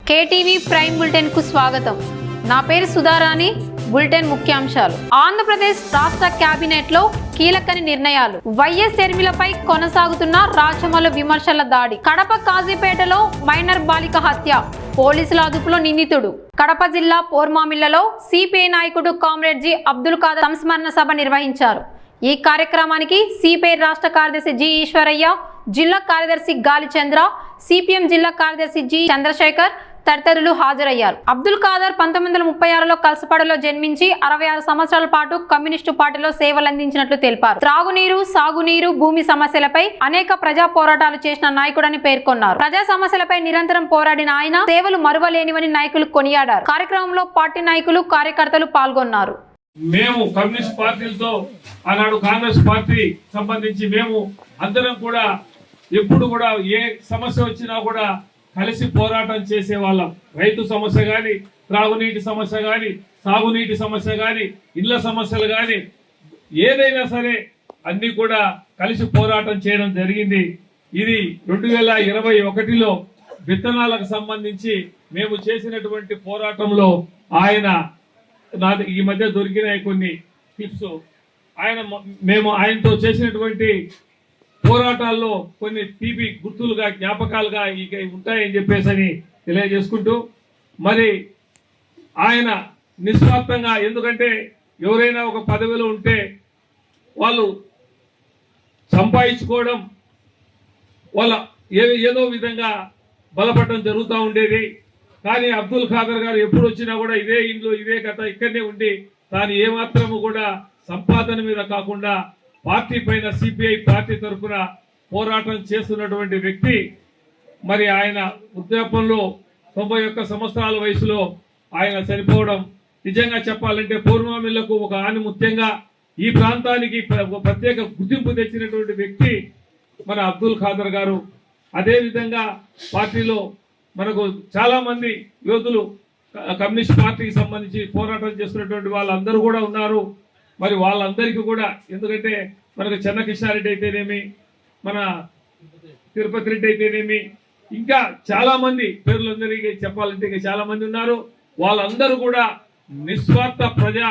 KTV prime bulletin కు స్వాగతం. నా పేరు సుధారాణి. బులెటిన్ ముఖ్యాంశాలు. ఆంధ్రప్రదేశ్ రాష్ట్ర కేబినెట్ లో కీలకని నిర్ణయాలు. వైఎస్ షర్మిలపై కొనసాగుతున్న రాచమల్లు విమర్శల దాడి. కడప కాజీపేటలో మైనర్ బాలిక హత్య. పోలీసుల అదుపులో నిందితుడు. కడప జిల్లా పోర్మామిల్లలో సిపిఐ నాయకుడు కామ్రేడ్ జి అబ్దుల్ ఖాదర్ సంస్మరణ సభ నిర్వహించారు. ఈ కార్యక్రమానికి సిపిఐ రాష్ట్ర కార్యదర్శి జి ఈశ్వరయ్య, జిల్లా కార్యదర్శి గాలి చంద్ర, సిపిఎం జిల్లా కార్యదర్శి జి చంద్రశేఖర్ తదితరులు హాజరయ్యారు. అబ్దుల్ ఖాదర్ 1936లో కల్సపాడులో జన్మించి 66 సంవత్సరాల పాటు కమ్యూనిస్టు పార్టీలో సేవలందించినట్లు తెలిపారు. త్రాగునీరు, సాగునీరు, భూమి సమస్యలపై అనేక ప్రజా పోరాటాలు చేసిన నాయకుడని పేర్కొన్నారు. ప్రజా సమస్యలపై నిరంతరం పోరాడిన ఆయన సేవలు మరువలేనివని నాయకులు కొనియాడారు. కార్యక్రమంలో పార్టీ నాయకులు, కార్యకర్తలు పాల్గొన్నారు. మేము కమ్యూనిస్ట్ పార్టీలతో ఆనాడు కాంగ్రెస్ పార్టీ సంబంధించి మేము అందరం కూడా ఎప్పుడు కూడా ఏ సమస్య వచ్చినా కూడా కలిసి పోరాటం చేసే వాళ్ళం. రైతు సమస్య కానీ, త్రాగునీటి సమస్య కానీ, సాగునీటి సమస్య కానీ, ఇళ్ల సమస్యలు కానీ, ఏదైనా సరే అన్ని కూడా కలిసి పోరాటం చేయడం జరిగింది. ఇది 2021లో విత్తనాలకు సంబంధించి మేము చేసినటువంటి పోరాటంలో ఆయన ఈ మధ్య దొరికిన కొన్ని టిప్స్ మేము ఆయనతో చేసినటువంటి పోరాటాల్లో కొన్ని తీపి గుర్తులుగా, జ్ఞాపకాలుగా ఇక ఉంటాయని చెప్పేసి తెలియజేసుకుంటూ, మరి ఆయన నిస్వార్థంగా, ఎందుకంటే ఎవరైనా ఒక పదవిలో ఉంటే వాళ్ళు సంపాదించుకోవడం వాళ్ళ ఏదో విధంగా బలపడడం జరుగుతూ ఉండేది. కానీ అబ్దుల్ ఖాదర్ గారు ఎప్పుడు వచ్చినా కూడా ఇదే ఇంట్లో ఇదే కథ, ఇక్కడనే ఉండి తాను ఏమాత్రము కూడా సంపాదన మీద కాకుండా పార్టీ పైన, సిపిఐ పార్టీ తరఫున పోరాటం చేస్తున్నటువంటి వ్యక్తి. మరి ఆయన వృద్ధాప్యంలో 91 సంవత్సరాల వయసులో ఆయన చనిపోవడం నిజంగా చెప్పాలంటే పూర్వమిళ్లకు ఒక ఆనిముత్యంగా, ఈ ప్రాంతానికి ప్రత్యేక గుర్తింపు తెచ్చినటువంటి వ్యక్తి మన అబ్దుల్ ఖాదర్ గారు. అదేవిధంగా పార్టీలో మనకు చాలా మంది యోధులు కమ్యూనిస్ట్ పార్టీకి సంబంధించి పోరాటం చేస్తున్నటువంటి వాళ్ళందరూ కూడా ఉన్నారు. మరి వాళ్ళందరికీ కూడా, ఎందుకంటే మనకు చెన్నకిషారెడ్డి అయితేనేమి, మన తిరుపతి రెడ్డి అయితేనేమి, ఇంకా చాలా మంది పేర్లందరికీ చెప్పాలంటే ఇంకా చాలా మంది ఉన్నారు. వాళ్ళందరూ కూడా నిస్వార్థ ప్రజా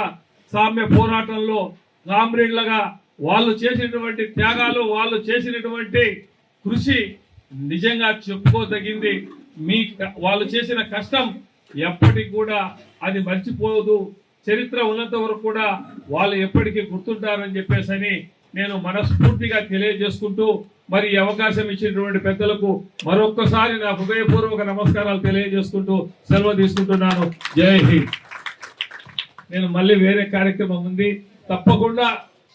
సామ్య పోరాటంలో కామ్రేడ్లుగా వాళ్ళు చేసినటువంటి త్యాగాలు, వాళ్ళు చేసినటువంటి కృషి నిజంగా చెప్పుకోదగింది. వాళ్ళు చేసిన కష్టం ఎప్పటికి కూడా అది మర్చిపోదు. చరిత్ర ఉన్నంత వరకు కూడా వాళ్ళు ఎప్పటికీ గుర్తుంటారని చెప్పేసి నేను మనస్ఫూర్తిగా తెలియజేసుకుంటూ, మరి ఈ అవకాశం ఇచ్చినటువంటి పెద్దలకు మరొక్కసారి నా హృదయపూర్వక నమస్కారాలు తెలియజేసుకుంటూ సెలవు తీసుకుంటున్నాను. జై హింద్. నేను మళ్ళీ వేరే కార్యక్రమం ఉంది, తప్పకుండా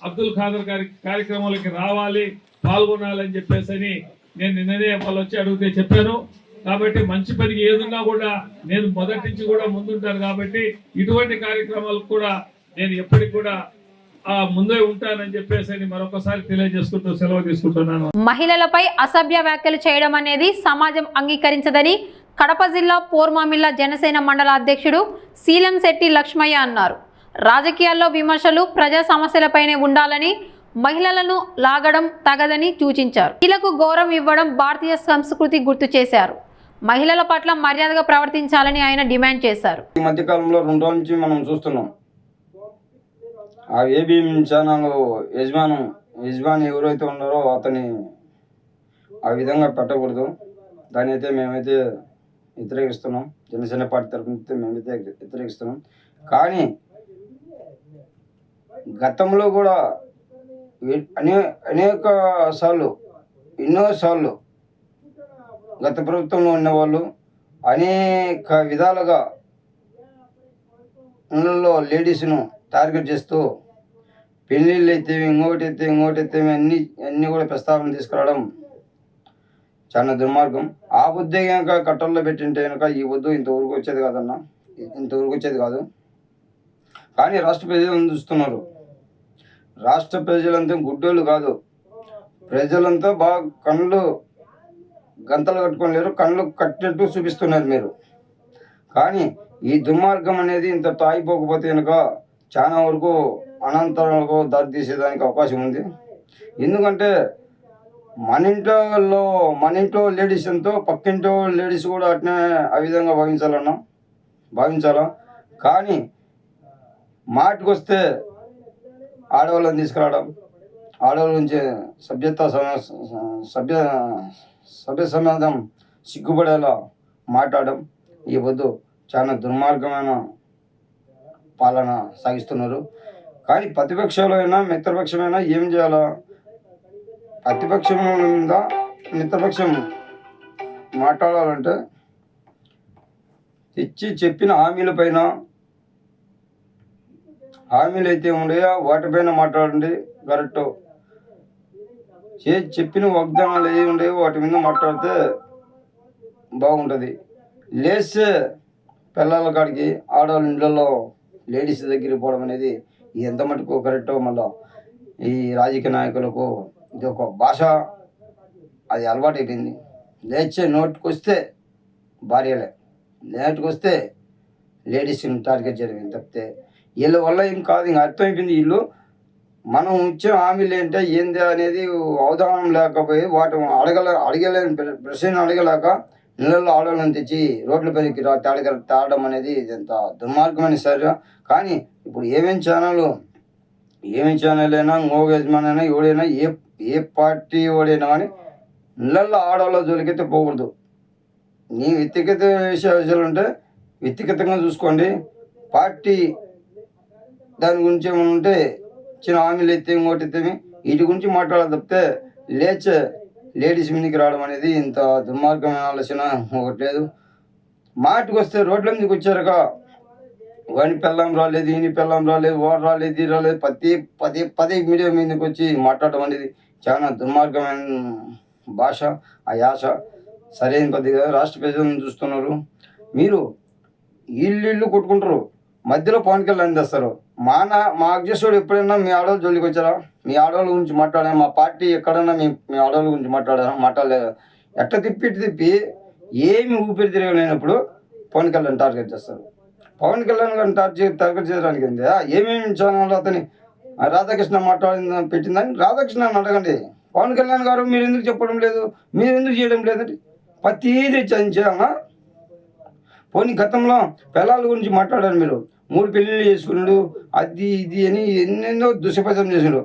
అబ్దుల్ ఖాదర్ గారి కార్యక్రమాలకి రావాలి, పాల్గొనాలని చెప్పేసి నేను నిన్ననే వాళ్ళు వచ్చి అడిగితే చెప్పాను. కాబట్టి మంచి పనికి ఏదున్నా కూడా నేను మొదటి నుంచి కూడా ముందుంటాను. కాబట్టి ఇటువంటి కార్యక్రమాలకు కూడా నేను ఎప్పటికి కూడా ముందే ఉంటానని చెప్పేసి మరొకసారి తెలియజేసుకుంటూ సెలవు తీసుకుంటున్నాను. మహిళలపై అసభ్య వ్యాఖ్యలు చేయడం అనేది సమాజం అంగీకరించదని కడప జిల్లా పోర్మామిల్ల జనసేన మండల అధ్యక్షుడు శీలంశెట్టి లక్ష్మయ్య అన్నారు. రాజకీయాల్లో విమర్శలు ప్రజా సమస్యలపైనే ఉండాలని, మహిళలను లాగడం తగదని సూచించారు. స్త్రీలకు గౌరవం ఇవ్వడం భారతీయ సంస్కృతి గుర్తు చేశారు. మహిళల పట్ల మర్యాదగా ప్రవర్తించాలని ఆయన డిమాండ్ చేశారు. ఈ మధ్యకాలంలో 2 రోజుల నుంచి మనం చూస్తున్నాం, ఆ ఏబీ ఛానల్ యజమాని ఎవరైతే ఉన్నారో అతని ఆ విధంగా పెట్టకూడదు. దాని అయితే మేమైతే వ్యతిరేకిస్తున్నాం. జనసేన పార్టీ తరఫున మేమైతే వ్యతిరేకిస్తున్నాం. కానీ గతంలో కూడా ఎన్నోసార్లు గత ప్రభుత్వంలో ఉన్నవాళ్ళు అనేక విధాలుగా ఇళ్ళల్లో లేడీస్ను టార్గెట్ చేస్తూ పెళ్ళిళ్ళు అయితే ఇంకోటి అన్నీ కూడా ప్రస్తావన తీసుకురావడం చాలా దుర్మార్గం. ఆ బుద్ధి కనుక కట్టల్లో పెట్టింటే కనుక ఈ బుద్ధి ఇంతవరకు వచ్చేది కాదు. కానీ రాష్ట్ర ప్రజలను చూస్తున్నారు. రాష్ట్ర ప్రజలంతా గుడ్డోళ్ళు కాదు. ప్రజలంతా బాగా కళ్ళు గంతలు కట్టుకొని లేరు, కళ్ళు కట్టినట్టు చూపిస్తున్నారు మీరు. కానీ ఈ దుర్మార్గం అనేది ఇంత తాగిపోకపోతే కనుక చాలా వరకు అనంతరాలకు దారి తీసేదానికి అవకాశం ఉంది. ఎందుకంటే మన ఇంట్లో లేడీస్ ఎంతో పక్కింటో లేడీస్ కూడా అట్నే ఆ విధంగా భావించాలా. కానీ మాటకు వస్తే ఆడవాళ్ళని తీసుకురావడం, ఆడవాళ్ళ నుంచి సభ్య సమాజం సిగ్గుపడేలా మాట్లాడడం ఈ వద్దు చాలా దుర్మార్గమైన పాలన సాగిస్తున్నారు. కానీ ప్రతిపక్షంలో అయినా మిత్రపక్షమైనా ఏం చేయాలా? ప్రతిపక్షం మీద మిత్రపక్షం మాట్లాడాలంటే చెప్పిన హామీలు అయితే ఉన్నాయో వాటిపైన మాట్లాడండి. కరెక్ట్ చెప్పిన వాగ్దానాలు ఏవి ఉన్నాయో వాటి మీద మాట్లాడితే బాగుంటుంది. లేస్తే పిల్లల కాడికి ఆడవాళ్ళ ఇళ్ళల్లో లేడీస్ దగ్గరికి పోవడం అనేది ఎంత మటుకు కరెక్టో, మళ్ళీ ఈ రాజకీయ నాయకులకు ఇది ఒక భాష, అది అలవాటు అయిపోయింది. లేచే నోటికి వస్తే భార్యలే, నోటికి వస్తే లేడీస్ని టార్గెట్ చేయడం తప్పితే వీళ్ళ వల్ల ఏం కాదు. ఇంకా అర్థమైపోయింది. వీళ్ళు మనం ఇచ్చే హామీలు ఏంటంటే ఏంది అనేది అవగాహన లేకపోయి వాటి అడగలేని ప్రశ్న అడగలేక ఇళ్ళల్లో ఆడవాళ్ళని తెచ్చి రోడ్లపైకి తాడడం అనేది ఎంత దుర్మార్గమైన సరే. కానీ ఇప్పుడు ఏమేమి ఛానల్ అయినా ఇంకొక యజమాని అయినా ఎవడైనా ఏ పార్టీ వాడైనా కానీ ఇళ్ళల్లో ఆడవాళ్ళ జోలికైతే పోకూడదు. నీ వ్యక్తిగత విషయాలు ఉంటే వ్యక్తిగతంగా చూసుకోండి. పార్టీ దాని గురించి ఏమైనా ఉంటే చిన్న హామీలు అయితే ఇంకోటి అయితే వీటి గురించి మాట్లాడాలి తప్పితే లేచే లేడీస్ మీదకి రావడం అనేది ఇంత దుర్మార్గమైన ఆలోచన ఒకటి లేదు. మాటకు వస్తే రోడ్ల మీదకి వచ్చారక వాని పెళ్ళం రాలేదు, ఈయన పెళ్ళం రాలేదు, వాడు రాలేదు, ఇది రాలేదు, పదే మీడియా మీదకి వచ్చి మాట్లాడడం అనేది చాలా దుర్మార్గమైన భాష. ఆ యాస సరైన పద్ధతి కాదు. రాష్ట్ర ప్రజలను చూస్తున్నారు. మీరు ఇల్లు కొట్టుకుంటారు, మధ్యలో పవన్ కళ్యాణ్ తెస్తారు. మా అధ్యక్షుడు ఎప్పుడైనా మీ ఆడవాళ్ళ జోలికి వచ్చారా? మీ ఆడవాళ్ళ గురించి మాట్లాడారా? మా పార్టీ ఎక్కడన్నా మీ ఆడవాళ్ళ గురించి మాట్లాడలేదు. ఎట్ట తిప్పి ఏమి ఊపిరి తిరగలేనప్పుడు పవన్ కళ్యాణ్ టార్గెట్ చేస్తారు. పవన్ కళ్యాణ్ గారిని టార్గెట్ చేయడానికి ఏమేమి ఛానల్ అతని రాధాకృష్ణ పెట్టిందని రాధాకృష్ణ అడగండి. పవన్ కళ్యాణ్ గారు మీరు ఎందుకు చెప్పడం లేదు, మీరు ఎందుకు చేయడం లేదండి? ప్రతిదీ చేయాలన్నా. పోనీ గతంలో పిల్లల గురించి మాట్లాడారు. మీరు 3 పెళ్ళిళ్ళు చేసుకున్నాడు, అది ఇది అని ఎన్నెన్నో దుష్ప్రచారం చేసినాడు.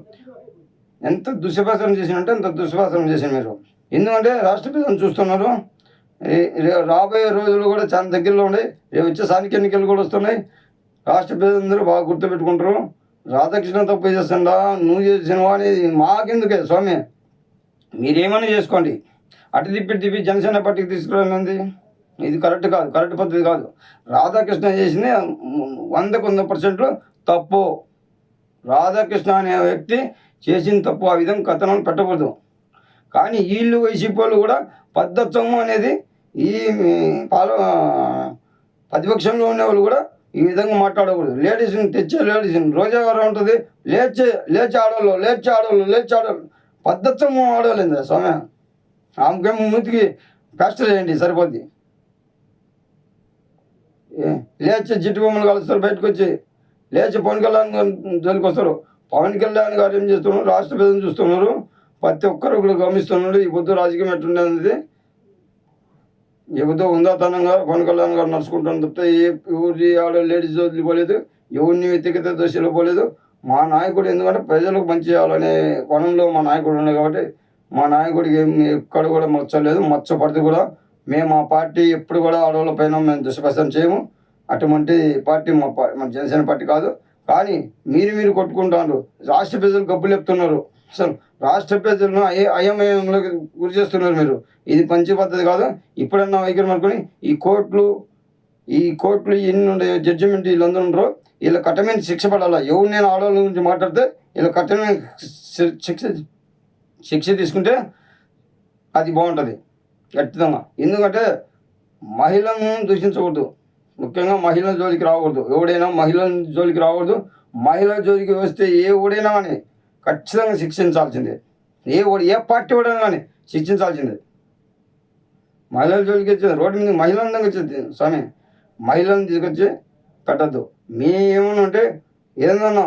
ఎంత దుష్ప్రచారం చేసినంటే అంత దుష్ప్రచారం చేసిన మీరు. ఎందుకంటే రాష్ట్ర ప్రజలను చూస్తున్నారు. రాబోయే రోజులు కూడా చాలా దగ్గరలో ఉన్నాయి. రేపు వచ్చే స్థానిక ఎన్నికలు కూడా వస్తున్నాయి. రాష్ట్ర ప్రజలందరూ బాగా గుర్తుపెట్టుకుంటారు. రాధాకృష్ణ తప్పు చేస్తుందా, నువ్వు చేసినవా అనేది మాకెందుకే స్వామి, మీరేమైనా చేసుకోండి. అటు తిప్పి జనసేన పార్టీకి తీసుకురావడం ఇది కరెక్ట్ కాదు, కరెక్ట్ పద్ధతి కాదు. రాధాకృష్ణ చేసింది 100% తప్పు. రాధాకృష్ణ అనే వ్యక్తి చేసిన తప్పు. ఆ విధంగా కథనాలు పెట్టకూడదు. కానీ వీళ్ళు వైసీపీ వాళ్ళు కూడా పద్ధత్వము అనేది ఈ ప్రతిపక్షంలో ఉండేవాళ్ళు కూడా ఈ విధంగా మాట్లాడకూడదు. లేడీస్ని తెచ్చే లేడీస్ని రోజా గారు ఉంటుంది, లేచి ఆడవాళ్ళు పద్ధత్వము ఆడవాళ్ళేందా స్వామి? ఆమెకేమో మూతికి ప్లాస్టర్ చేయండి సరిపోద్ది. లేచి జిట్టు బొమ్మలు కలుస్తారు, బయటకు వచ్చి లేచి పవన్ కళ్యాణ్ జోలికి వస్తారు. పవన్ కళ్యాణ్ గారు ఏం చేస్తున్నారు? రాష్ట్ర ప్రజలను చూస్తున్నారు. ప్రతి ఒక్కరు గమనిస్తున్నాడు. ఈ పొద్దు రాజకీయం ఎట్టుండేది, ఈ పొద్దు ఉందాతనంగా పవన్ కళ్యాణ్ గారు నడుచుకుంటాను తప్పితే ఎవరి ఆడ లేడీస్ జోలికి పోలేదు, ఎవరిని వ్యక్తిగత దశలో పోలేదు. మా నాయకుడు ఎందుకంటే ప్రజలకు మంచి చేయాలనే కోణంలో మా నాయకుడు ఉన్నాయి కాబట్టి మా నాయకుడికి ఎక్కడ కూడా మచ్చలేదు, మచ్చపడితే కూడా మేము ఆ పార్టీ ఎప్పుడు కూడా ఆడవాళ్ళ పైన మేము దుష్ప్రచారం చేయము. అటువంటి పార్టీ మన జనసేన పార్టీ కాదు. కానీ మీరు కొట్టుకుంటారు. రాష్ట్ర ప్రజలు గబ్బులు చెప్తున్నారు. అసలు రాష్ట్ర ప్రజలను అయోమయంలోకి గురి చేస్తున్నారు మీరు. ఇది మంచి పద్ధతి కాదు. ఇప్పుడన్నా వైఖరి అనుకుని ఈ కోర్టులు ఎన్ని ఉండే జడ్జిమెంట్ వీళ్ళందరూ ఉండరు. వీళ్ళ కఠినమైన శిక్ష పడాలా. ఎవరు నేను ఆడవాళ్ళ గురించి మాట్లాడితే వీళ్ళ కఠినమైన శిక్ష తీసుకుంటే అది బాగుంటుంది ఖచ్చితంగా. ఎందుకంటే మహిళలను దూషించకూడదు, ముఖ్యంగా మహిళల జోలికి రాకూడదు. ఎవడైనా మహిళల జోలికి రాకూడదు. మహిళల జోలికి వస్తే ఎవడైనా కానీ ఖచ్చితంగా శిక్షించాల్సిందే. ఏ పార్టీ వాడైనా కానీ శిక్షించాల్సిందే. మహిళల జోలికి వచ్చేది రోడ్డు మీద మహిళలందరికీ వచ్చేది స్వామి. మహిళలను తీసుకొచ్చి పెట్టద్దు. మీ ఏమన్నా అంటే ఏదన్నా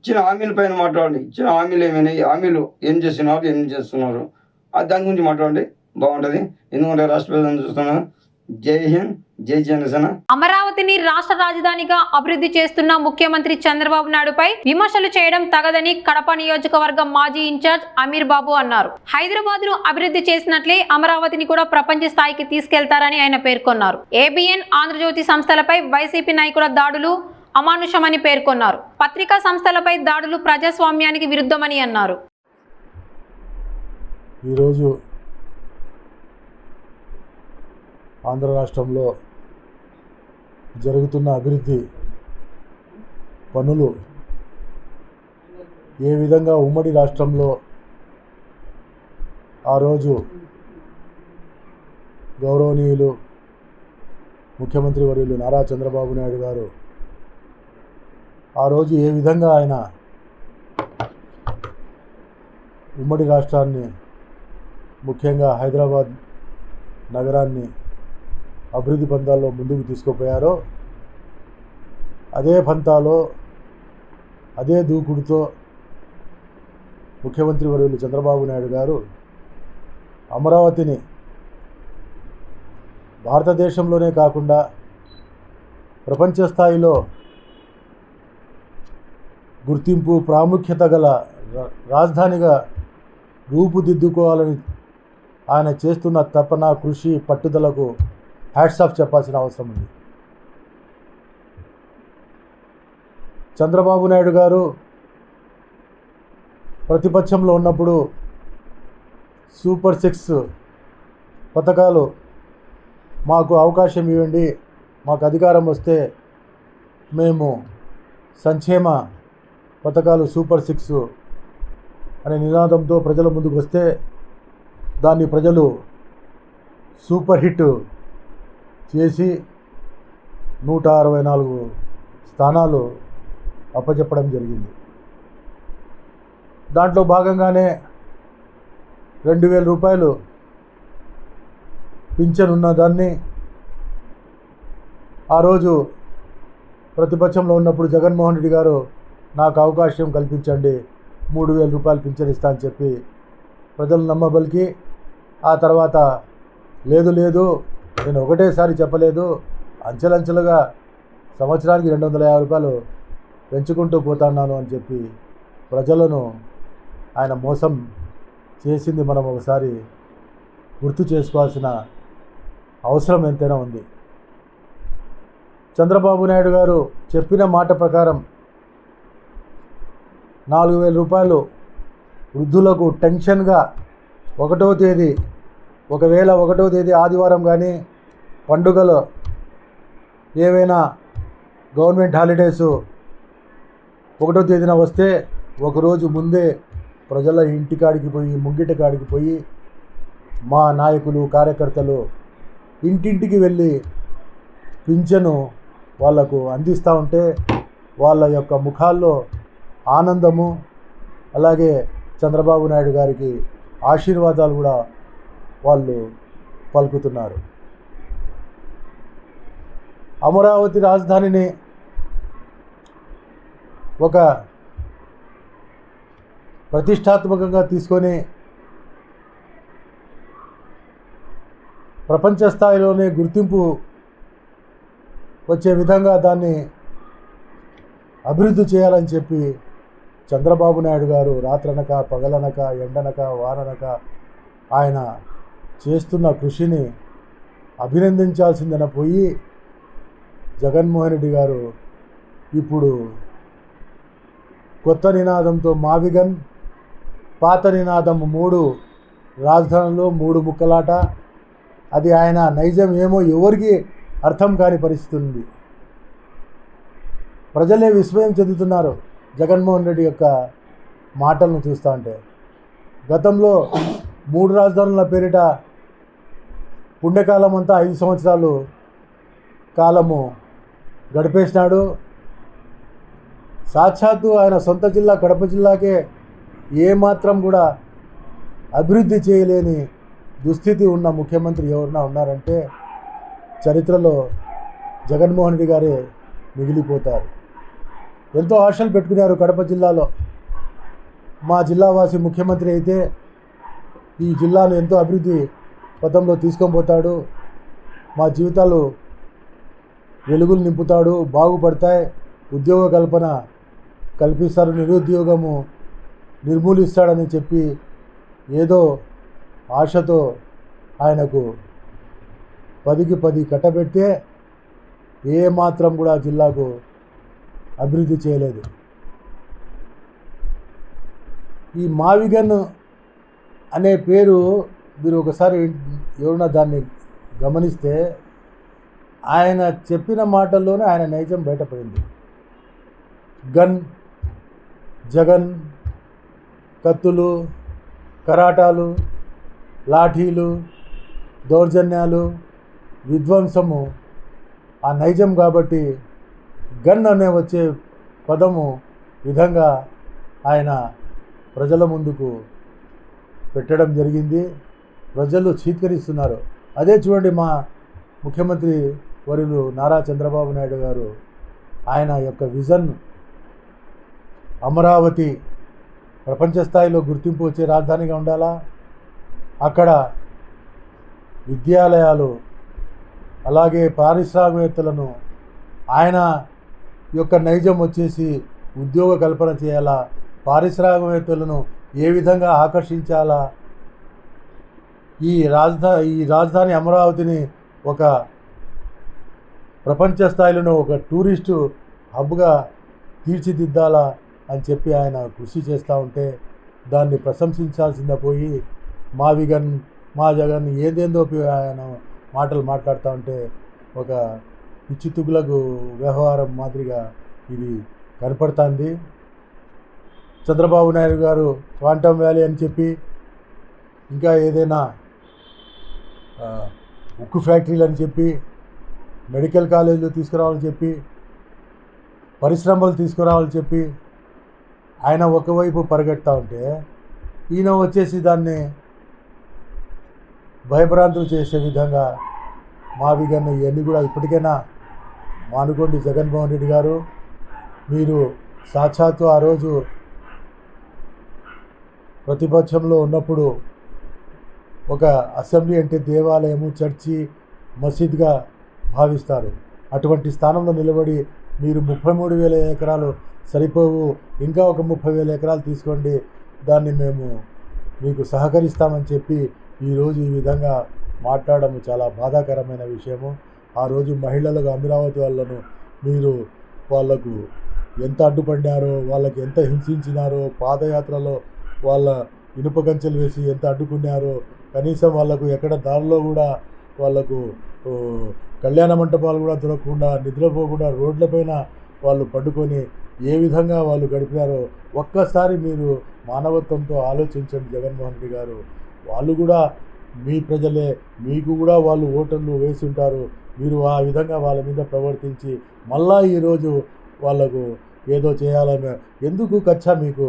ఇచ్చిన హామీల పైన మాట్లాడండి. ఇచ్చిన హామీలు ఏమైనాయి, హామీలు ఏం చేస్తున్నారు దాని గురించి మాట్లాడండి, బాగుంటుంది. ఎందుకంటే రాష్ట్ర ప్రజలను చూస్తున్నాను. జై హింద్, జై జనసేన. అమరావతిని రాష్ట్ర రాజధానిగా అభివృద్ధి చేస్తున్న ముఖ్యమంత్రి చంద్రబాబు నాయుడుపై విమర్శలు చేయడం తగదని కడప నియోజకవర్గ మాజీ ఇన్ఛార్జ్ అమీర్ బాబు అన్నారు. హైదరాబాద్ ను అభివృద్ధి చేసినట్లే అమరావతిని కూడా ప్రపంచ స్థాయికి తీసుకెళ్తారని ఆయన పేర్కొన్నారు. ఏబిఎన్, ఆంధ్రజ్యోతి సంస్థలపై వైసీపీ నాయకుల దాడులు అమానుషమని పేర్కొన్నారు. పత్రికా సంస్థలపై దాడులు ప్రజాస్వామ్యానికి విరుద్ధమని అన్నారు. ఈరోజు ఆంధ్ర రాష్ట్రంలో జరుగుతున్న అభివృద్ధి పనులు ఏ విధంగా ఉమ్మడి రాష్ట్రంలో ఆ రోజు గౌరవనీయులు ముఖ్యమంత్రి వర్యులు నారా చంద్రబాబు నాయుడు గారు ఆ రోజు ఏ విధంగా ఆయన ఉమ్మడి రాష్ట్రాన్ని, ముఖ్యంగా హైదరాబాద్ నగరాన్ని అభివృద్ధి పంతాల్లో ముందుకు తీసుకుపోయారో అదే పంతాలో, అదే దూకుడుతో ముఖ్యమంత్రి వర్యులు చంద్రబాబు నాయుడు గారు అమరావతిని భారతదేశంలోనే కాకుండా ప్రపంచ స్థాయిలో గుర్తింపు, ప్రాముఖ్యత గల రాజధానిగా రూపుదిద్దుకోవాలని ఆయన చేస్తున్న తపన, కృషి, పట్టుదలకు హ్యాట్స్ ఆఫ్ చెప్పాల్సిన అవసరం ఉంది. చంద్రబాబు నాయుడు గారు ప్రతిపక్షంలో ఉన్నప్పుడు సూపర్ 6 పథకాలు మాకు అవకాశం ఇవ్వండి, మాకు అధికారం వస్తే మేము సంక్షేమ పథకాలు సూపర్ 6 అనే నినాదంతో ప్రజల ముందుకు వస్తే దాన్ని ప్రజలు సూపర్ హిట్ చేసి 164 స్థానాలు అప్పచెప్పడం జరిగింది. దాంట్లో భాగంగానే 2000 రూపాయలు పింఛన్ ఉన్న దాన్ని ఆ రోజు ప్రతిపక్షంలో ఉన్నప్పుడు జగన్మోహన్ రెడ్డి గారు నాకు అవకాశం కల్పించండి, 3000 రూపాయలు పింఛన్ ఇస్తా అని చెప్పి ప్రజలు నమ్మబలికి, ఆ తర్వాత లేదు నేను ఒకటేసారి చెప్పలేదు, అంచెలంచెలుగా సంవత్సరానికి 250 రూపాయలు పెంచుకుంటూ పోతున్నాను అని చెప్పి ప్రజలను ఆయన మోసం చేసింది మనం ఒకసారి గుర్తు చేసుకోవాల్సిన అవసరం ఎంతైనా ఉంది. చంద్రబాబు నాయుడు గారు చెప్పిన మాట ప్రకారం 4000 రూపాయలు వృద్ధులకు టెన్షన్గా 1వ తేదీ, ఒకవేళ 1వ తేదీ ఆదివారం కానీ పండుగలు ఏవైనా గవర్నమెంట్ హాలిడేసు 1వ తేదీన వస్తే ఒకరోజు ముందే ప్రజల ఇంటికాడికి పోయి, ముంగిట కాడికి పోయి మా నాయకులు, కార్యకర్తలు ఇంటింటికి వెళ్ళి పింఛను వాళ్లకు అందిస్తూ ఉంటే వాళ్ళ యొక్క ముఖాల్లో ఆనందము, అలాగే చంద్రబాబు నాయుడు గారికి ఆశీర్వాదాలు కూడా వాళ్ళు పలుకుతున్నారు. అమరావతి రాజధానిని ఒక ప్రతిష్టాత్మకంగా తీసుకొని ప్రపంచ స్థాయిలోనే గుర్తింపు వచ్చే విధంగా దాన్ని అభివృద్ధి చేయాలని చెప్పి చంద్రబాబు నాయుడు గారు రాత్రనక, పగలనక, ఎండనక, వాననక ఆయన చేస్తున్న కృషిని అభినందించాల్సిందన పోయి జగన్మోహన్ రెడ్డి గారు ఇప్పుడు కొత్త నినాదంతో మావిగన్, పాత నినాదం 3 రాజధానులు 3 ముక్కలాట, అది ఆయన నైజం ఏమో ఎవరికి అర్థం కాని పరిస్థితి ఉంది. ప్రజలే విస్మయం చెందుతున్నారు జగన్మోహన్ రెడ్డి యొక్క మాటలను చూస్తూ ఉంటే. గతంలో 3 రాజధానుల పేరిట పుణ్యకాలం అంతా 5 సంవత్సరాలు కాలము గడిపేసినాడు. సాక్షాత్తు ఆయన సొంత జిల్లా కడప జిల్లాకే ఏమాత్రం కూడా అభివృద్ధి చేయలేని దుస్థితి ఉన్న ముఖ్యమంత్రి ఎవరైనా ఉన్నారంటే చరిత్రలో జగన్మోహన్ రెడ్డి గారే మిగిలిపోతారు. ఎంతో ఆశలు పెట్టుకున్నారు కడప జిల్లాలో. మా జిల్లావాసి ముఖ్యమంత్రి అయితే ఈ జిల్లాను ఎంతో అభివృద్ధి పథంలో తీసుకొని పోతాడు, మా జీవితాలు వెలుగులు నింపుతాడు, బాగుపడతాయి, ఉద్యోగ కల్పన కల్పిస్తారు, నిరుద్యోగము నిర్మూలిస్తాడని చెప్పి ఏదో ఆశతో ఆయనకు 10కి 10 కట్టబెడితే ఏమాత్రం కూడా జిల్లాకు అభివృద్ధి చేయలేదు. ఈ మావిగన్ అనే పేరు మీరు ఒకసారి ఎవరన్నా దాన్ని గమనిస్తే ఆయన చెప్పిన మాటల్లోనే ఆయన నైజం బయటపడింది. గన్, జగన్, కత్తులు, కరాటాలు, లాఠీలు, దౌర్జన్యాలు, విధ్వంసము ఆ నైజం కాబట్టి గన్ అనే వచ్చే పదము విధంగా ఆయన ప్రజల ముందుకు పెట్టడం జరిగింది. ప్రజలు చీత్కరిస్తున్నారు. అదే చూడండి, మా ముఖ్యమంత్రి వర్యులు నారా చంద్రబాబు నాయుడు గారు ఆయన యొక్క విజన్ అమరావతి ప్రపంచ స్థాయిలో గుర్తింపు వచ్చే రాజధానిగా ఉండాలా, అక్కడ విద్యాలయాలు అలాగే పారిశ్రామికవేత్తలను ఆయన యొక్క నైజం వచ్చేసి ఉద్యోగ కల్పన చేయాలా, పారిశ్రామికవేత్తలను ఏ విధంగా ఆకర్షించాలా, ఈ రాజధాని అమరావతిని ఒక ప్రపంచ స్థాయిలో ఒక టూరిస్టు హబ్గా తీర్చిదిద్దాలా అని చెప్పి ఆయన కృషి చేస్తూ ఉంటే దాన్ని ప్రశంసించాల్సిందే పోయి మావిగన్, మా జగన్ ఏదేందో ఆయన మాటలు మాట్లాడుతూ ఉంటే ఒక పిచ్చి తుగులకు వ్యవహారం మాదిరిగా ఇది కనపడుతుంది. చంద్రబాబు నాయుడు గారు క్వాంటమ్ వ్యాలీ అని చెప్పి ఇంకా ఏదైనా ఉక్కు ఫ్యాక్టరీలు అని చెప్పి మెడికల్ కాలేజీలు తీసుకురావాలని చెప్పి పరిశ్రమలు తీసుకురావాలని చెప్పి ఆయన ఒకవైపు పరిగెడతా ఉంటే ఈయన వచ్చేసి దాన్ని భయభ్రాంతులు చేసే విధంగా మావిగన్ ఇవన్నీ కూడా ఇప్పటికైనా మానుకోండి. జగన్మోహన్ రెడ్డి గారు, మీరు సాక్షాత్తు ఆ రోజు ప్రతిపక్షంలో ఉన్నప్పుడు ఒక అసెంబ్లీ అంటే దేవాలయము, చర్చి, మసీద్గా భావిస్తారు. అటువంటి స్థానంలో నిలబడి మీరు 33,000 ఎకరాలు సరిపోవు, ఇంకా ఒక 30,000 ఎకరాలు తీసుకోండి, దాన్ని మేము మీకు సహకరిస్తామని చెప్పి ఈరోజు ఈ విధంగా మాట్లాడడం చాలా బాధాకరమైన విషయము. ఆ రోజు మహిళలకు అమరావతి వాళ్ళను మీరు వాళ్లకు ఎంత అడ్డుపడినారో, వాళ్ళకి ఎంత హింసించినారో, పాదయాత్రలో వాళ్ళ ఇనుప కంచెలు వేసి ఎంత అడ్డుకున్నారో, కనీసం వాళ్ళకు ఎక్కడ దారిలో కూడా వాళ్ళకు కళ్యాణ మంటపాలు కూడా దొరకకుండా, నిద్రపోకుండా రోడ్లపైన వాళ్ళు పడుకొని ఏ విధంగా వాళ్ళు గడిపారో ఒక్కసారి మీరు మానవత్వంతో ఆలోచించండి. జగన్మోహన్ రెడ్డి గారు, వాళ్ళు కూడా మీ ప్రజలే, మీకు కూడా వాళ్ళు ఓటర్లు వేసి ఉంటారు. మీరు ఆ విధంగా వాళ్ళ మీద ప్రవర్తించి మళ్ళా ఈరోజు వాళ్ళకు ఏదో చేయాలని ఎందుకు కచ్చా, మీకు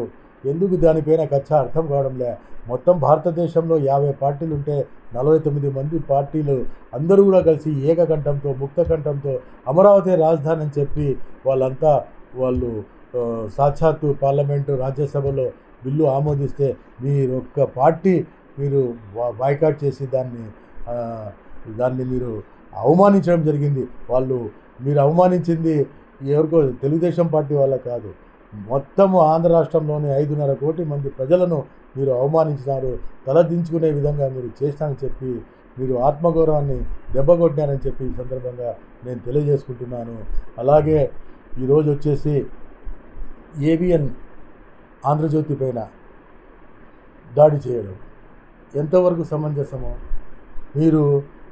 ఎందుకు దానిపైన కచ్చా అర్థం కావడంలే. మొత్తం భారతదేశంలో 50 పార్టీలు ఉంటే 49 మంది పార్టీలు అందరూ కూడా కలిసి ఏకకంఠంతో, ముక్తకంఠంతో అమరావతి రాజధాని అని చెప్పి వాళ్ళంతా వాళ్ళు సాక్షాత్తు పార్లమెంటు, రాజ్యసభలో బిల్లు ఆమోదిస్తే మీరొక్క పార్టీ మీరు బాయ్కాట్ చేసి దాన్ని మీరు అవమానించడం జరిగింది. మీరు అవమానించింది ఎవరికో తెలుగుదేశం పార్టీ వాళ్ళ కాదు, మొత్తము ఆంధ్ర రాష్ట్రంలోని 5.5 కోటి మంది ప్రజలను మీరు అవమానించినారు. తలదించుకునే విధంగా మీరు చేస్తానని చెప్పి మీరు ఆత్మగౌరవాన్ని దెబ్బకొట్టారని చెప్పి ఈ సందర్భంగా నేను తెలియజేసుకుంటున్నాను. అలాగే ఈరోజు వచ్చేసి ఏబిఎన్ ఆంధ్రజ్యోతి పైన దాడి చేయడం ఎంతవరకు సమంజసమో, మీరు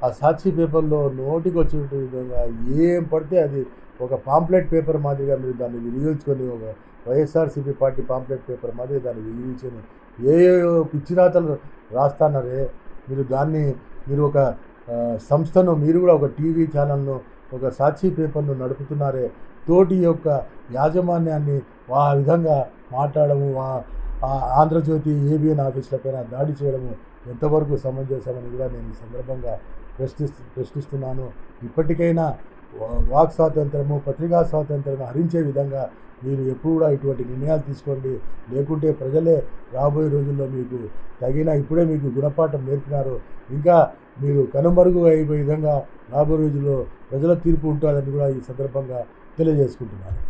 ఆ సాక్షి పేపర్లో నోటికి వచ్చే విధంగా ఏం పడితే అది ఒక పాంప్లెట్ పేపర్ మాదిరిగా మీరు దాన్ని వినియోగించుకొని, ఒక వైఎస్ఆర్సీపీ పార్టీ పాంప్లెట్ పేపర్ మాదిరి దాన్ని వినియోగించుకొని ఏ పిచ్చిరాతలు రాస్తానరే మీరు ఒక సంస్థను, మీరు కూడా ఒక టీవీ ఛానల్ను, ఒక సాక్షి పేపర్ను నడుపుతున్నారే, తోటి యొక్క యాజమాన్యాన్ని ఆ విధంగా మాట్లాడము, ఆంధ్రజ్యోతి ఏబిఎన్ ఆఫీసుల పైన దాడి చేయడము ఎంతవరకు సమంజసమని కూడా నేను ఈ సందర్భంగా ప్రశ్నిస్తున్నాను. ఇప్పటికైనా వాక్ స్వాతంత్రము, పత్రికా స్వాతంత్రం హరించే విధంగా మీరు ఎప్పుడు కూడా ఇటువంటి నిర్ణయాలు తీసుకోండి. లేకుంటే ప్రజలే రాబోయే రోజుల్లో మీకు ఇప్పుడే మీకు గుణపాఠం నేర్పినారు, ఇంకా మీరు కనుమరుగు అయిపోయే విధంగా రాబోయే రోజుల్లో ప్రజల తీర్పు ఉంటుందని కూడా ఈ సందర్భంగా తెలియజేసుకుంటున్నాను.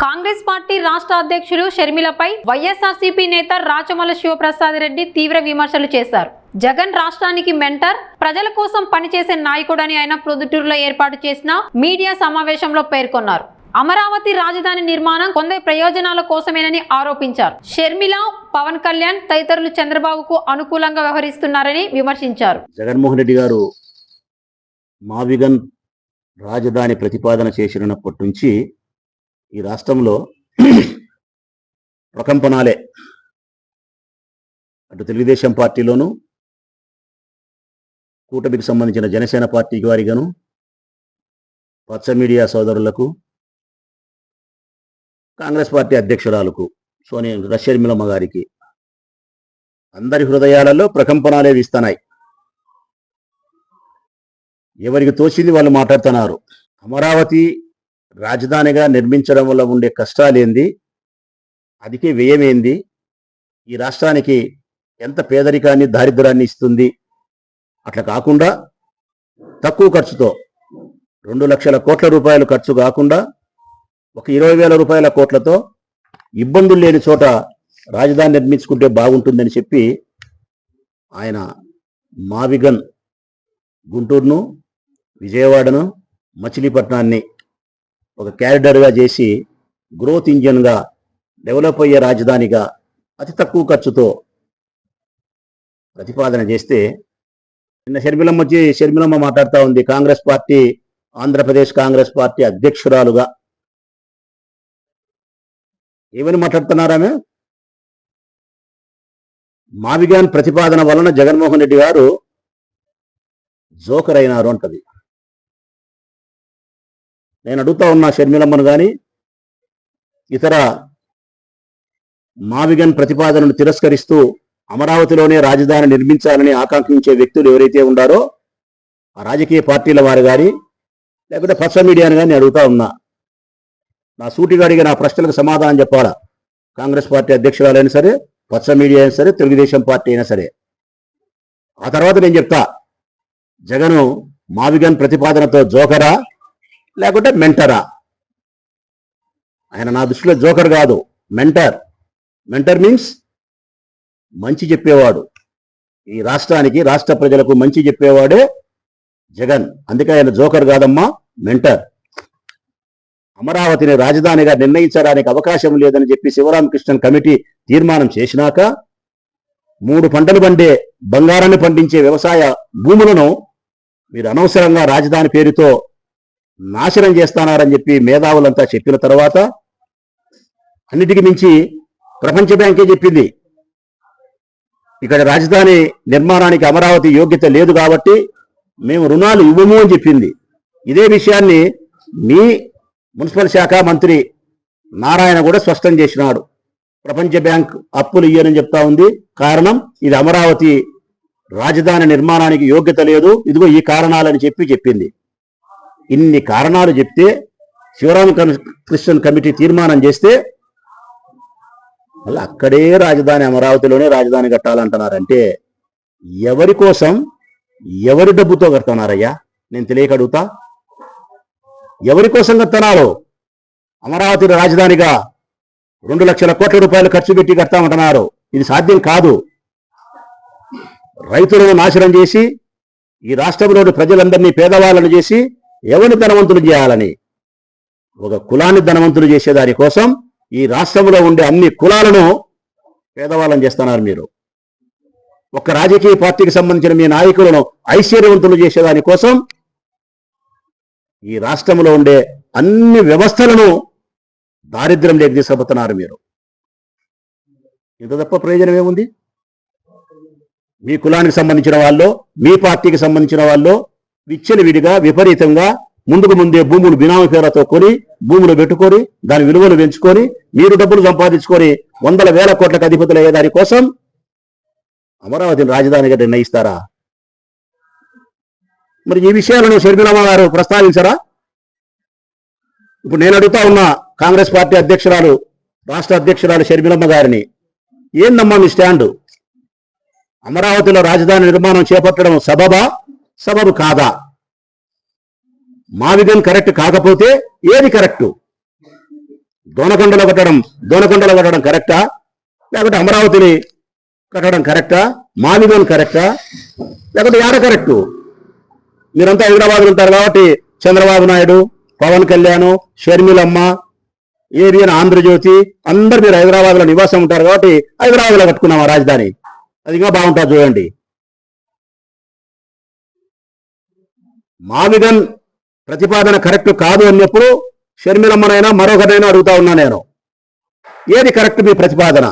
కాంగ్రెస్ పార్టీ రాష్ట్ర అధ్యక్షులు షర్మిలపై వైఎస్ఆర్సీపీ నేత రాచమల్ల శివప్రసాద్ రెడ్డి తీవ్ర విమర్శలు చేశారు. జగన్ రాష్ట్రానికి మెంటర్, ప్రజల కోసం పనిచేసే నాయకుడని ఆయన ప్రొద్దుటూరులో ఏర్పాటు చేసిన మీడియా సమావేశంలో పేర్కొన్నారు. అమరావతి రాజధాని నిర్మాణం కొందరి ప్రయోజనాల కోసమేనని ఆరోపించారు. షర్మిల, పవన్ కళ్యాణ్ తదితరులు చంద్రబాబుకు అనుకూలంగా వ్యవహరిస్తున్నారని విమర్శించారు. జగన్మోహన్ రెడ్డి గారు మావిగన్ రాజధాని ప్రతిపాదన చేసినప్పటి నుంచి ఈ రాష్ట్రంలో ప్రకంపనాలే. అటు తెలుగుదేశం పార్టీలోను, కూటమికి సంబంధించిన జనసేన పార్టీకి వారిగాను, పచ్చ మీడియా సోదరులకు, కాంగ్రెస్ పార్టీ అధ్యక్షురాలకు షర్మిలమ్మ గారికి అందరి హృదయాలలో ప్రకంపనాలే వీస్తున్నాయి. ఎవరికి తోచింది వాళ్ళు మాట్లాడుతున్నారు. అమరావతి రాజధానిగా నిర్మించడం వల్ల ఉండే కష్టాలేంది, అధిక వ్యయమేంది, ఈ రాష్ట్రానికి ఎంత పేదరికాన్ని దారిద్ర్యాన్ని ఇస్తుంది, అట్లా కాకుండా తక్కువ ఖర్చుతో 2 లక్షల కోట్ల రూపాయలు ఖర్చు కాకుండా ఒక 20,000 రూపాయల కోట్లతో ఇబ్బందులు లేని చోట రాజధాని నిర్మించుకుంటే బాగుంటుందని చెప్పి ఆయన మావిగన్ గుంటూరును, విజయవాడను, మచిలీపట్నాన్ని ఒక క్యారిడర్గా చేసి గ్రోత్ ఇంజన్గా డెవలప్ అయ్యే రాజధానిగా అతి తక్కువ ఖర్చుతో ప్రతిపాదన చేస్తే నిన్న షర్మిలమ్మ మాట్లాడుతూ ఉంది. కాంగ్రెస్ పార్టీ, ఆంధ్రప్రదేశ్ కాంగ్రెస్ పార్టీ అధ్యక్షురాలుగా ఏమని మాట్లాడుతున్నారామె? మావిగాన్ ప్రతిపాదన వలన జగన్మోహన్ రెడ్డి గారు జోకర్ అయినారు అంటది. నేను అడుగుతా ఉన్నా షర్మిలమ్మను కానీ ఇతర మావిగన్ ప్రతిపాదనను తిరస్కరిస్తూ అమరావతిలోనే రాజధాని నిర్మించాలని ఆకాంక్షించే వ్యక్తులు ఎవరైతే ఉండారో ఆ రాజకీయ పార్టీల వారు కానీ లేకపోతే పచ్చ మీడియాను కానీ అడుగుతా ఉన్నా, నా సూటిగా అడిగే నా ప్రశ్నలకు సమాధానం చెప్పాలా. కాంగ్రెస్ పార్టీ అధ్యక్షురాలైనా సరే, పచ్చ మీడియా అయినా సరే, తెలుగుదేశం పార్టీ అయినా సరే. ఆ తర్వాత నేను చెప్తా, జగను మావిగన్ ప్రతిపాదనతో జోకరా లేకుంటే మెంటరా? ఆయన నా దృష్టిలో జోకర్ కాదు, మెంటర్. మెంటర్ మీన్స్ మంచి చెప్పేవాడు. ఈ రాష్ట్రానికి, రాష్ట్ర ప్రజలకు మంచి చెప్పేవాడే జగన్. అందుకే ఆయన జోకర్ కాదమ్మా, మెంటర్. అమరావతిని రాజధానిగా నిర్ణయించడానికి అవకాశం లేదని చెప్పి శివరామకృష్ణన్ కమిటీ తీర్మానం చేసినాక 3 పంటలు పండే బంగారాన్ని పండించే వ్యవసాయ భూములను మీరు అనవసరంగా రాజధాని పేరుతో నాశనం చేస్తున్నారని చెప్పి మేధావులంతా చెప్పిన తర్వాత అన్నిటికీ మించి ప్రపంచ బ్యాంకే చెప్పింది, ఇక్కడ రాజధాని నిర్మాణానికి అమరావతి యోగ్యత లేదు కాబట్టి మేము రుణాలు ఇవ్వము అని చెప్పింది. ఇదే విషయాన్ని మీ మున్సిపల్ శాఖ మంత్రి నారాయణ కూడా స్పష్టం చేసినాడు. ప్రపంచ బ్యాంక్ అప్పులు ఇయ్యనని చెప్తా ఉంది. కారణం ఇది అమరావతి రాజధాని నిర్మాణానికి యోగ్యత లేదు, ఇదిగో ఈ కారణాలని చెప్పింది. ఇన్ని కారణాలు చెప్తే శివరామకృష్ణన్ కమిటీ తీర్మానం చేస్తే మళ్ళీ అక్కడే రాజధాని, అమరావతిలోనే రాజధాని కట్టాలంటున్నారంటే ఎవరి కోసం, ఎవరి డబ్బుతో కడుతున్నారయ్యా? నేను తెలియక అడుగుతా, ఎవరి కోసం కడుతున్నారు? అమరావతి రాజధానిగా 2 లక్షల కోట్ల రూపాయలు ఖర్చు పెట్టి కడతామంటున్నారు. ఇది సాధ్యం కాదు. రైతులను నాశనం చేసి ఈ రాష్ట్రంలోని ప్రజలందరినీ పేదవాళ్ళను చేసి ఎవరిని ధనవంతులు చేయాలని, ఒక కులాన్ని ధనవంతులు చేసేదాని కోసం ఈ రాష్ట్రంలో ఉండే అన్ని కులాలను పేదవాళ్ళని చేస్తున్నారు మీరు. ఒక రాజకీయ పార్టీకి సంబంధించిన మీ నాయకులను ఐశ్వర్యవంతులు చేసేదాని కోసం ఈ రాష్ట్రంలో ఉండే అన్ని వ్యవస్థలను దారిద్ర్యంలోకి తీసుకుపోతున్నారు మీరు. ఇంత తప్ప ప్రయోజనం ఏముంది? మీ కులానికి సంబంధించిన వాళ్ళు, మీ పార్టీకి సంబంధించిన వాళ్ళు విచ్చలవిడిగా విపరీతంగా ముందే భూములు బినామీ పేరుతో కొని భూములు పెట్టుకొని దాని విలువలు పెంచుకొని మీరు డబ్బులు సంపాదించుకొని 100,000 కోట్లకు అధిపతులు అయ్యే దానికోసం అమరావతిని రాజధానిగా నిర్ణయిస్తారా? మరి ఈ విషయాలను షర్మిలమ్మ గారు ప్రస్తావించరా? ఇప్పుడు నేను అడుగుతా ఉన్న కాంగ్రెస్ పార్టీ అధ్యక్షురాలు, రాష్ట్ర అధ్యక్షురాలు షర్మిలమ్మ గారిని, ఏందమ్మా మీ స్టాండు? అమరావతిలో రాజధాని నిర్మాణం చేపట్టడం సబబు కాదా? మావిగన్ కరెక్ట్ కాకపోతే ఏది కరెక్టు? దోనకొండలో కట్టడం కరెక్టా? లేకపోతే అమరావతిని కట్టడం కరెక్టా? మావిగన్ కరెక్టా? లేకపోతే యాడ కరెక్టు? మీరంతా హైదరాబాద్లో ఉంటారు కాబట్టి చంద్రబాబు నాయుడు, పవన్ కళ్యాణ్, షర్మిలమ్మ, ఏబిఎన్ ఆంధ్రజ్యోతి అందరు మీరు హైదరాబాద్లో నివాసం ఉంటారు కాబట్టి హైదరాబాద్లో కట్టుకున్నాం ఆ రాజధాని. అది ఇంకా బాగుంటుంది చూడండి. మావిగన్ ప్రతిపాదన కరెక్ట్ కాదు అన్నప్పుడు షర్మిలమ్మనైనా మరొకటైనా అడుగుతా ఉన్నా నేను, ఏది కరెక్ట్ మీ ప్రతిపాదన?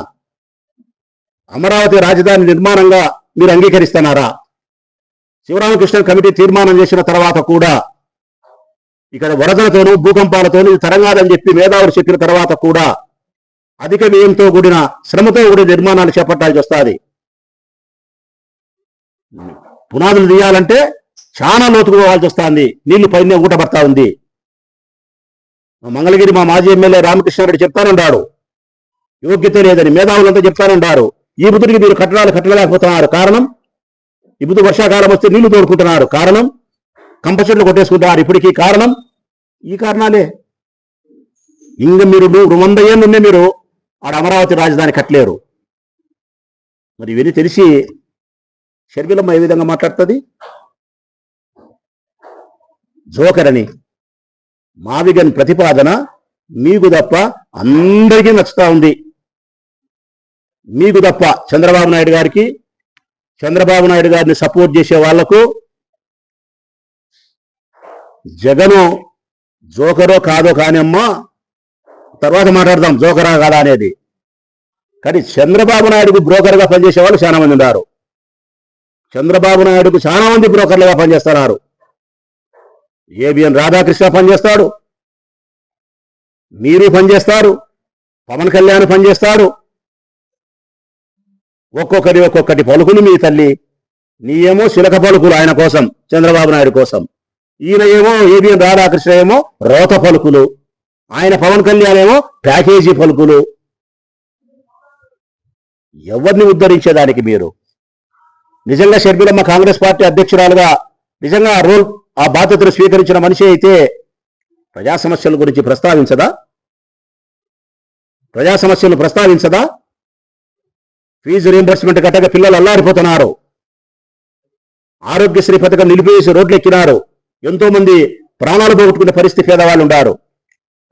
అమరావతి రాజధాని నిర్మాణంగా మీరు అంగీకరిస్తున్నారా? శివరామకృష్ణ కమిటీ తీర్మానం చేసిన తర్వాత కూడా ఇక్కడ వరదలతోనూ భూకంపాలతోనూ ఇది తరంగాదని చెప్పి మేధావులు చెప్పిన తర్వాత కూడా అధిక వ్యయంతో కూడిన శ్రమతో కూడిన నిర్మాణాలు చేపట్టాల్సి వస్తుంది. పునాదులు తీయాలంటే చాలా లోతుకు పోవాల్సి వస్తుంది. నీళ్లు పైన ఊటపడతా ఉంది. మంగళగిరి మా మాజీ ఎమ్మెల్యే రామకృష్ణారెడ్డి చెప్తానంటాడు, యోగ్యత లేదని మేధావులంతా చెప్తానంటారు. ఈ బుద్ధుడికి మీరు కట్టడాలు కట్టలేకపోతున్నారు. కారణం ఇప్పుడు వర్షాకాలం వస్తే నీళ్లు తోడుకుంటున్నారు. కారణం కంప చెట్లు కొట్టేసుకుంటున్నారు. ఇప్పటికీ కారణం ఈ కారణాలే. ఇంక మీరు 100 ఏళ్ళున్నే మీరు ఆడ అమరావతి రాజధాని కట్టలేరు. మరి ఇవన్నీ తెలిసి షర్మిలమ్మ ఏ విధంగా మాట్లాడుతుంది? జోకర్ అని మావిగన్ ప్రతిపాదన మీకు తప్ప అందరికీ నచ్చుతా ఉంది. మీకు తప్ప చంద్రబాబు నాయుడు గారిని సపోర్ట్ చేసే వాళ్లకు జగను జోకరో కాదో కానీ అమ్మా తర్వాత మాట్లాడదాం జోకరా కాదా అనేది. కానీ చంద్రబాబు నాయుడుకు బ్రోకర్గా పనిచేసే వాళ్ళు చాలా మంది ఉన్నారు. చంద్రబాబు నాయుడుకు చాలా మంది బ్రోకర్లుగా పనిచేస్తున్నారు. ఏబిఎన్ రాధాకృష్ణ పనిచేస్తాడు, మీరు పనిచేస్తారు, పవన్ కళ్యాణ్ పనిచేస్తాడు. ఒక్కొక్కటి పలుకులు మీ తల్లి. నీ ఏమో శిలక పలుకులు ఆయన కోసం, చంద్రబాబు నాయుడు కోసం. ఈయన ఏమో ఏబిఎన్ రాధాకృష్ణ ఏమో రోత పలుకులు, ఆయన పవన్ కళ్యాణ్ ఏమో ప్యాకేజీ పలుకులు. ఎవరిని ఉద్ధరించేదానికి మీరు? నిజంగా షర్మిలమ్మ కాంగ్రెస్ పార్టీ అధ్యక్షురాలుగా నిజంగా ఆ బాధ్యతను స్వీకరించిన మనిషి అయితే ప్రజా సమస్యల గురించి ప్రస్తావించదా? ఫీజు రీంబర్స్మెంట్ కట్టగా పిల్లలు అల్లారిపోతున్నారు. ఆరోగ్యశ్రీ పథకం నిలిపేసి రోడ్లు ఎక్కినారు. ఎంతో మంది ప్రాణాలు పోగొట్టుకునే పరిస్థితి పేదవాళ్ళు ఉన్నారు.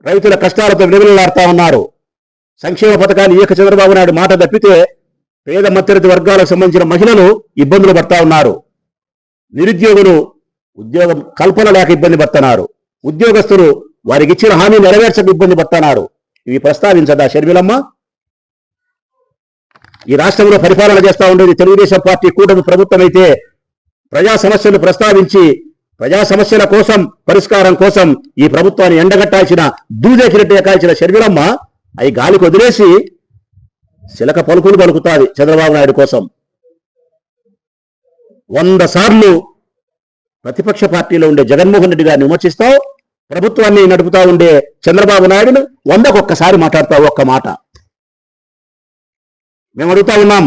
రైతుల కష్టాలతో విలువలాడుతా ఉన్నారు. సంక్షేమ పథకాలు ఏక చంద్రబాబు నాయుడు మాట తప్పితే పేద మధ్యతరగతి వర్గాలకు సంబంధించిన మహిళలు ఇబ్బందులు పడతా ఉన్నారు. నిరుద్యోగులు ఉద్యోగం కల్పన లేక ఇబ్బంది పడుతున్నారు. ఉద్యోగస్తులు వారికి ఇచ్చిన హామీ నెరవేర్చక ఇబ్బంది పడుతున్నారు. ఇవి ప్రస్తావించదా షర్మిలమ్మ? ఈ రాష్ట్రంలో పరిపాలన చేస్తా ఉండేది తెలుగుదేశం పార్టీ కూటమి ప్రభుత్వం అయితే ప్రజా సమస్యలు ప్రస్తావించి ప్రజా సమస్యల కోసం పరిష్కారం కోసం ఈ ప్రభుత్వాన్ని ఎండగట్టాల్సిన దూదెకినట్టు ఎక్కాల్సిన షర్మిలమ్మ అవి గాలికి వదిలేసి శిలక పలుకులు పలుకుతాది చంద్రబాబు నాయుడు కోసం. 100 సార్లు ప్రతిపక్ష పార్టీలో ఉండే జగన్మోహన్ రెడ్డి గారిని విమర్శిస్తావు, ప్రభుత్వాన్ని నడుపుతా ఉండే చంద్రబాబు నాయుడును 100కు ఒక్కసారి మాట్లాడతావు. ఒక్క మాట మేము అడుగుతా ఉన్నాం,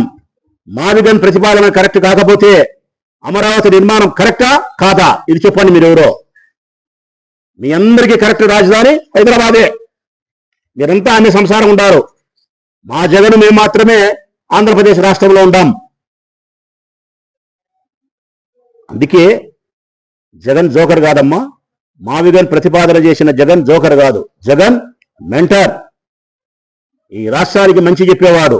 మావిగన్ ప్రతిపాదన కరెక్ట్ కాకపోతే అమరావతి నిర్మాణం కరెక్టా కాదా? ఇది చెప్పండి. మీరెవరో? మీ అందరికీ కరెక్ట్ రాజధాని హైదరాబాదే. మీరంతా అన్ని సంసారం ఉంటారు. మా జగన్ మేము మాత్రమే ఆంధ్రప్రదేశ్ రాష్ట్రంలో ఉంటాం. అందుకే జగన్ జోకర్ కాదమ్మా. మావిగన్ ప్రతిపాదన చేసిన జగన్ జోకర్ కాదు, జగన్ మెంటర్. ఈ రాష్ట్రానికి మంచి చెప్పేవాడు,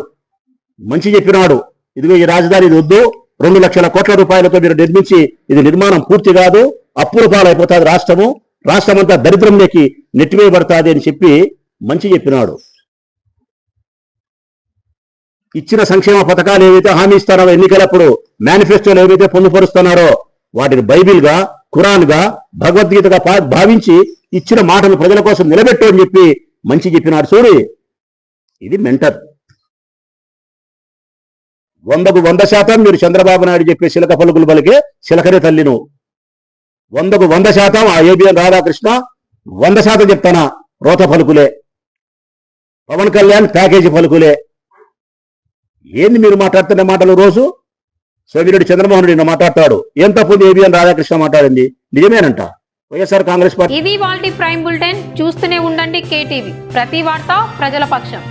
మంచి చెప్పినాడు. ఇదిగో ఈ రాజధాని ఇది వద్దు, 2 లక్షల కోట్ల రూపాయలతో మీరు నిర్మించి ఇది నిర్మాణం పూర్తి కాదు, అప్పుల పాలైపోతుంది రాష్ట్రమంతా దరిద్రంలోకి నెట్టివేయబడుతుంది అని చెప్పి మంచి చెప్పినాడు. ఇచ్చిన సంక్షేమ పథకాలు ఏవైతే హామీ ఇస్తారో ఎన్నికలప్పుడు మేనిఫెస్టోలు ఏవైతే పొందుపరుస్తున్నారో వాటిని బైబిల్గా, ఖురాన్గా, భగవద్గీతగా భావించి ఇచ్చిన మాటలు ప్రజల కోసం నిలబెట్టు అని చెప్పి మంచి చెప్పినాడు. చూడు, ఇది మెంటర్. 100% మీరు చంద్రబాబు నాయుడు చెప్పే శిలక పలుకులు పలికే శిలకరే తల్లి నువ్వు. 100కు 100% ఆ ఏబిఎన్ రాధాకృష్ణ 100% చెప్తానా రోత పలుకులే, పవన్ కళ్యాణ్ ప్యాకేజీ పలుకులే. ఏంది మీరు మాట్లాడుతున్న మాటలు? రోజు సోమిరెడ్డి చంద్రమోహన్ రెడ్డి మాట్లాడతాడు, ఏం తప్పుంది ఏబిఎన్ రాధాకృష్ణ మాట్లాడింది? నిజమేనంట. వైఎస్ఆర్ కాంగ్రెస్ పార్టీ ఇది వాల్టీ ప్రైమ్ బులెటిన్. చూస్తూనే ఉండండి కేటీవీ, ప్రతి వార్త ప్రజల పక్షం.